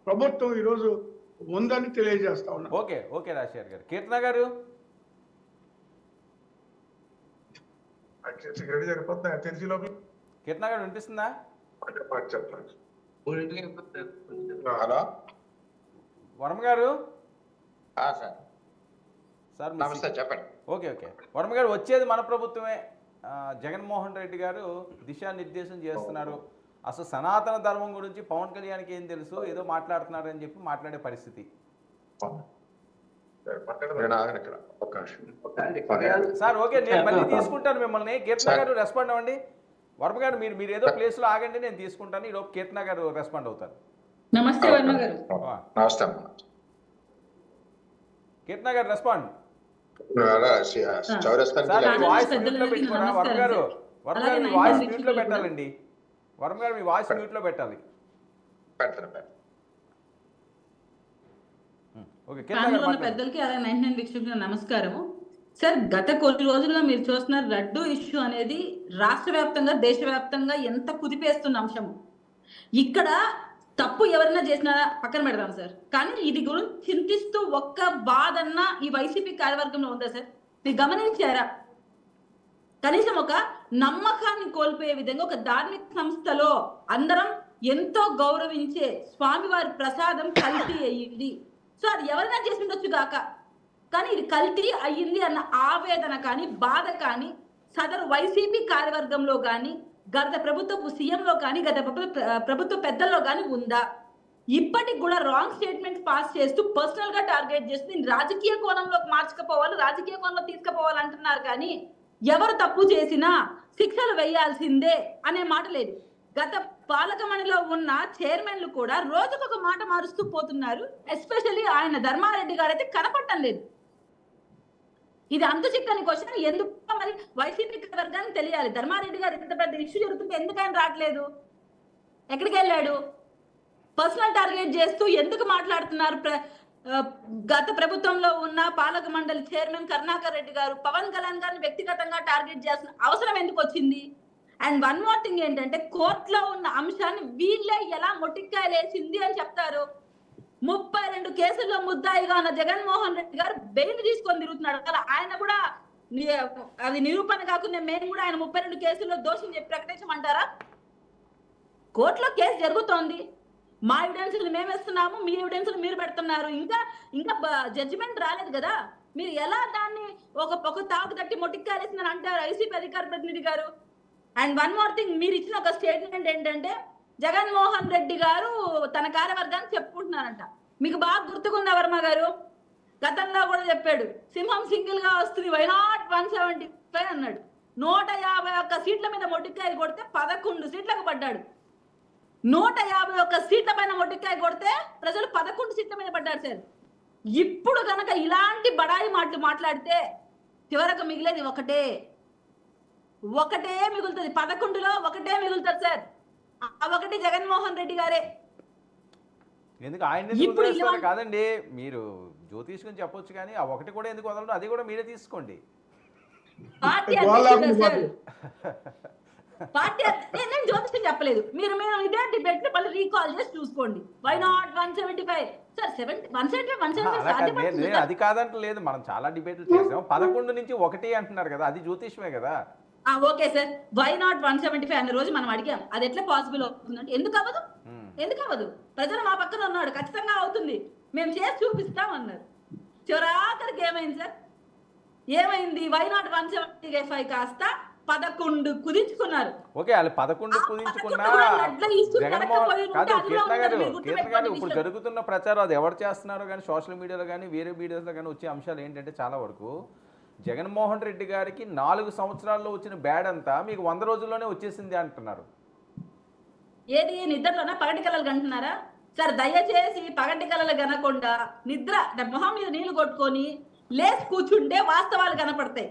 ప్రభుత్వం ఈరోజు ఉందని తెలియజేస్తా ఉన్నా. ఓకే ఓకే రాజశేఖర్ గారు. కీర్తన గారు కీర్తన గారు వినిపిస్తుందా? హలో వర్మ గారు. సార్ నమస్తే, చెప్పండి. ఓకే ఓకే వర్మ గారు, వచ్చేది మన ప్రభుత్వమే. జగన్మోహన్ రెడ్డి గారు దిశానిర్దేశం చేస్తున్నారు. అసలు సనాతన ధర్మం గురించి పవన్ కళ్యాణ్కి ఏం తెలుసు, ఏదో మాట్లాడుతున్నారని చెప్పి మాట్లాడే పరిస్థితి. సార్ ఓకే, నేను మళ్ళీ తీసుకుంటాను మిమ్మల్ని. కీర్తన గారు రెస్పాండ్ అవ్వండి. వర్మ గారు మీరు ఏదో ప్లేస్లో ఆగండి, నేను తీసుకుంటాను. ఈలోపు కీర్తన గారు రెస్పాండ్ అవుతారు. నమస్తే వర్మ గారు. నమస్తే కీర్తన గారు రెస్పాండ్. వాయిస్ మ్యూట్ లో పెట్టాలండి. వర్మ గారు మీ వాయిస్ మ్యూట్ లో పెట్టాలి. పెద్దలకి అలాగే 99 వీక్షకులకు నమస్కారము. సార్, గత కొన్ని రోజుల్లో మీరు చూస్తున్నారు లడ్డు ఇష్యూ అనేది రాష్ట్ర వ్యాప్తంగా దేశవ్యాప్తంగా ఎంత కుదిపేస్తున్న అంశము. ఇక్కడ తప్పు ఎవరైనా చేసినా పక్కన పెడదాం సార్, కానీ ఇది గురించి చింతిస్తూ ఒక్క బాధన్నా ఈ వైసీపీ కార్యవర్గంలో ఉందా సార్? మీరు గమనించారా? కనీసం ఒక నమ్మకాన్ని కోల్పోయే విధంగా ఒక ధార్మిక సంస్థలో అందరం ఎంతో గౌరవించే స్వామివారి ప్రసాదం కల్తీ అయ్యింది. సో అది ఎవరైనా చేసి ఉండొచ్చు గాక, కానీ ఇది కల్తీ అయ్యింది అన్న ఆవేదన కానీ బాధ కానీ సదరు వైసీపీ కార్యవర్గంలో కానీ గత ప్రభుత్వపు సీఎంలో కానీ గత ప్రభుత్వ పెద్దల్లో కానీ ఉందా? ఇప్పటికి కూడా రాంగ్ స్టేట్మెంట్ పాస్ చేస్తూ పర్సనల్ గా టార్గెట్ చేస్తూ రాజకీయ కోణంలోకి మార్చుకుపోవాలి, రాజకీయ కోణంలో తీసుకుపోవాలి అంటున్నారు. కానీ ఎవరు తప్పు చేసినా శిక్షలు వేయాల్సిందే అనే మాట లేదు. గత పాలక మండలిలో ఉన్న చైర్మన్లు కూడా రోజుకొక మాట మారుస్తూ పోతున్నారు. ఎస్పెషల్లీ ఆయన ధర్మారెడ్డి గారు అయితే కనపడటం లేదు. ఇది అంతు చిక్కని క్వశ్చన్. ఎందుకు మరి వైసీపీ వర్గానికి తెలియాలి. ధర్మారెడ్డి గారు ఇంత పెద్ద ఇష్యూ జరుగుతుంటే ఎందుకు ఆయన రావట్లేదు? ఎక్కడికి వెళ్ళాడు? పర్సనల్ టార్గెట్ చేస్తూ ఎందుకు మాట్లాడుతున్నారు? గత ప్రభుత్వంలో ఉన్న పాలక మండలి చైర్మన్ కరుణాకర్ రెడ్డి గారు పవన్ కళ్యాణ్ గారిని వ్యక్తిగతంగా టార్గెట్ చేసిన అవసరం ఎందుకు వచ్చింది? అండ్ వన్ మోర్ థింగ్ ఏంటంటే, కోర్టులో ఉన్న అంశాన్ని వీళ్ళే ఎలా మొట్టికాయలేసింది అని చెప్తారు. 32 కేసుల్లో ముద్దాయిగా ఉన్న జగన్మోహన్ రెడ్డి గారు బెయిల్ తీసుకొని తిరుగుతున్నాడు. అలా ఆయన కూడా అది నిరూపణ కాకుండా మేము కూడా ఆయన 32 కేసుల్లో దోషిని చెప్పి ప్రకటించమంటారా? కోర్టులో కేసు జరుగుతోంది, మా ఎవిడెన్స్లు మేము ఇస్తున్నాము, మీ ఎవిడెన్స్లు మీరు పెడుతున్నారు. ఇంకా జడ్జిమెంట్ రాలేదు కదా, మీరు ఎలా దాన్ని ఒక తాకు తట్టి మొట్టికాలేసిందని అంటారు ఐసీపీ అధికార ప్రతినిధి గారు? అండ్ వన్ మోర్ థింగ్, మీరు ఇచ్చిన ఒక స్టేట్మెంట్ ఏంటంటే జగన్మోహన్ రెడ్డి గారు తన కార్యవర్గాన్ని చెప్పుకుంటున్నారంట. మీకు బాగా గుర్తుకుందా వర్మ గారు? గతంలో కూడా చెప్పాడు, సింహం సింగిల్ గా వస్తుంది, వై నాట్ 175 అన్నాడు. 151 సీట్ల మీద మొట్టికాయ కొడితే 11 సీట్లకు పడ్డాడు. 151 సీట్ల పైన మొట్టికాయ కొడితే ప్రజలు 11 సీట్ల మీద పడ్డారు సార్. ఇప్పుడు కనుక ఇలాంటి బడాయి మాటలు మాట్లాడితే చివరకు మిగిలేది ఒకటే మిగులుతుంది. 11లో ఒకటే మిగులుతుంది సార్. ఆ ఒకటి జగన్మోహన్ రెడ్డి గారే. ఎందుకు ఆయన కాదండి, మీరు జ్యోతిష్ గురించి చెప్పొచ్చు, కానీ ఆ ఒకటి కూడా ఎందుకు వదలడం, అది కూడా మీరే తీసుకోండి. పార్టీ నేను జ్యోతిషం చెప్పలేదు, మీరు ఇదే డిబేట్ మళ్ళీ రీకాల్ చేసి చూసుకోండి. Why not 175 sir? 175 అది కాదంటే లేదు, మనం చాలా డిబేట్లు చేసాం. 11 నుంచి 1 అంటున్నారు కదా, అది జ్యోతిషమే కదా. ఓకే సార్, వై నాట్ 175 అన్న రోజు మనం అడిగాం, అది ఎట్లా పాసిబుల్ అవుతుందంటే ఎందుకు అవ్వదు? ప్రజలు మా పక్కన ఉన్నాడు, ఖచ్చితంగా అవుతుంది, మేము చేసి చూపిస్తాం అన్నారు. చివరాఖరికి ఏమైంది సార్? ఏమైంది? వై నాట్ 175 కాస్త 11 కుదించుకున్నారు. ఓకే, వాళ్ళు 11 కుదించుకున్నా కీర్తన గారు ఇప్పుడు జరుగుతున్న ప్రచారం అది ఎవరు చేస్తున్నారో కానీ సోషల్ మీడియాలో కానీ వేరే మీడియాలో కానీ వచ్చే అంశాలు ఏంటంటే చాలా వరకు జగన్మోహన్ రెడ్డి గారికి 4 సంవత్సరాల్లో వచ్చిన బ్యాడ్ అంతా మీకు 100 రోజుల్లోనే వచ్చేసింది అంటున్నారు. ఏది నిద్రలోనా పగటి కళలు కంటున్నారా సార్? దయచేసి పగటి కళలు కనకుండా నిద్ర మొహం మీద నీళ్లు కొట్టుకొని లేచి కూర్చుంటే వాస్తవాలు కనపడతాయి.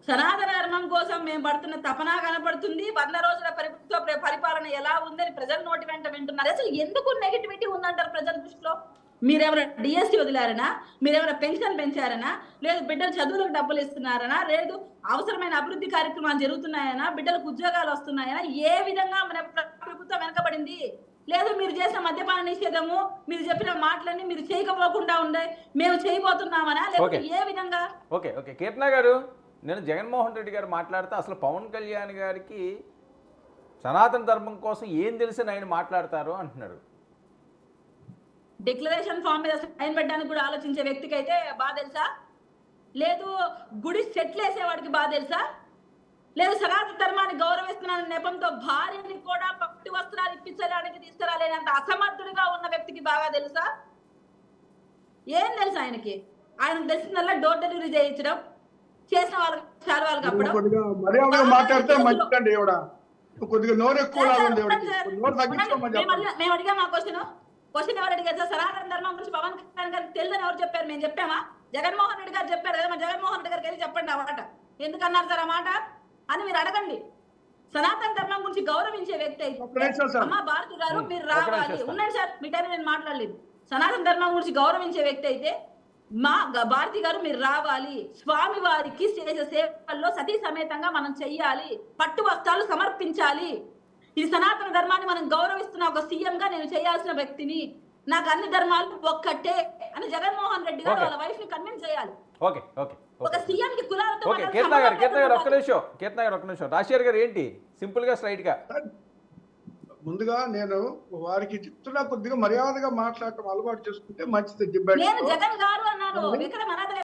సనాతన ధర్మం కోసం మేము పడుతున్న తపన కనపడుతుంది. 100 రోజుల ప్రభుత్వ పరిపాలన ఎలా ఉందని ప్రజల నోటి వెంట వింటున్నారు. అసలు ఎందుకు నెగిటివిటీ ఉందంటారు ప్రజల దృష్టిలో? మీరేమైనా డిఎస్టీ వదిలారనా? మీరేమైనా పెన్షన్ పెంచారనా? లేదు బిడ్డలు చదువులకు డబ్బులు ఇస్తున్నారనా? లేదు అవసరమైన అభివృద్ధి కార్యక్రమాలు జరుగుతున్నాయనా? బిడ్డలకు ఉద్యోగాలు వస్తున్నాయనా? ఏ విధంగా మన ప్రభుత్వం వెనకబడింది? లేదు మీరు చేసిన మద్యపాన నిషేధము, మీరు చెప్పిన మాటలన్నీ మీరు చేయకపోకుండా ఉండే మేము చేయబోతున్నామనా, లేకపోతే Okay. ఏ విధంగా? ఓకే ఓకే కీర్తన గారు, నేను జగన్మోహన్ రెడ్డి గారు మాట్లాడితే అసలు పవన్ కళ్యాణ్ గారికి సనాతన ధర్మం కోసం ఏం తెలిసి ఆయన మాట్లాడతారు అంటున్నారు. డిక్లరేషన్ ఫామ్ మీద సైన్ పెట్టడానికి కూడా ఆలోచించే వ్యక్తికి అయితే బాగా తెలుసా? లేదు గుడి సెట్లు వేసేవాడికి బాగా తెలుసా? లేదు సనాతన ధర్మాన్ని గౌరవిస్తున్నాన నెపంతో భార్యని కూడా పట్టు వస్త్రాలు ఇప్పించడానికి తీసుకురాలేనంత అసమర్థుడిగా ఉన్న వ్యక్తికి బాగా తెలుసా? ఏం తెలుసు ఆయనకి? ఆయనకు తెలిసిందల్లా డోర్ డెలివరీ చేయించడం, చేసిన వాళ్ళకి చాలా వాళ్ళకి నువ్వు అప్పడం. కొద్దిగా మర్యాదగా మాట్లాడితే మంచిదండి దేవుడా. నువ్వు కొద్దిగా నోరు ఎక్కువ ఉంది దేవుడికి, నోరు తగ్గించుకోమని చెప్పండి. మేము అడిగా మా క్వశ్చన్ ఎవరు అడిగారు సార్? సనాతన ధర్మం గురించి పవన్ కళ్యాణ్ గారికి తెలియదని ఎవరు చెప్పారు? మేము చెప్పామా? జగన్మోహన్ రెడ్డి గారు చెప్పారు కదా, మరి జగన్మోహన్ రెడ్డి గారికి వెళ్ళి చెప్పండి ఆ మాట. ఎందుకన్నారు సార్ ఆ మాట అని మీరు అడగండి. సనాతన ధర్మం గురించి గౌరవించే వ్యక్తి ఒక్క నిమిషం అయితే సార్. అమ్మ భారతి గారు మీరు ఒక్క నిమిషం రావాలి. సార్. ఉండండి సార్, మీ టైం నేను మాట్లాడలేదు. సనాతన ధర్మం గురించి గౌరవించే వ్యక్తి అయితే మా భారతి గారు మీరు రావాలి. స్వామి వారికి చేసే సేవల్లో సతీ సమేతంగా మనం చెయ్యాలి, పట్టు వస్త్రాలు సమర్పించాలి. ఇది సనాతన ధర్మాన్ని మనం గౌరవిస్తున్న ఒక సీఎం గా నేను చేయాల్సిన వ్యక్తిని, నాకు అన్ని ధర్మాలు ఒక్కటే అని జగన్మోహన్ రెడ్డి గారు Okay. వాళ్ళ వైఫ్ ని కన్విన్స్ చేయాలి. ఓకే ఓకే ఒక సీఎం కి కులాలతో ఓకే కీర్తన గారు ఒక్క నిమిషం రాజశేఖర్ గారు ఏంటి సింపుల్గా స్ట్రైట్గా ముందుగా నేను వారికి చెప్తున్నా, కొద్దిగా మర్యాదగా మాట్లాడటం అలవాటు చేసుకుంటే మంచిది. డిబేట్ నేను జగన్ గారు అన్నాను, ఇక్కడ మనాథ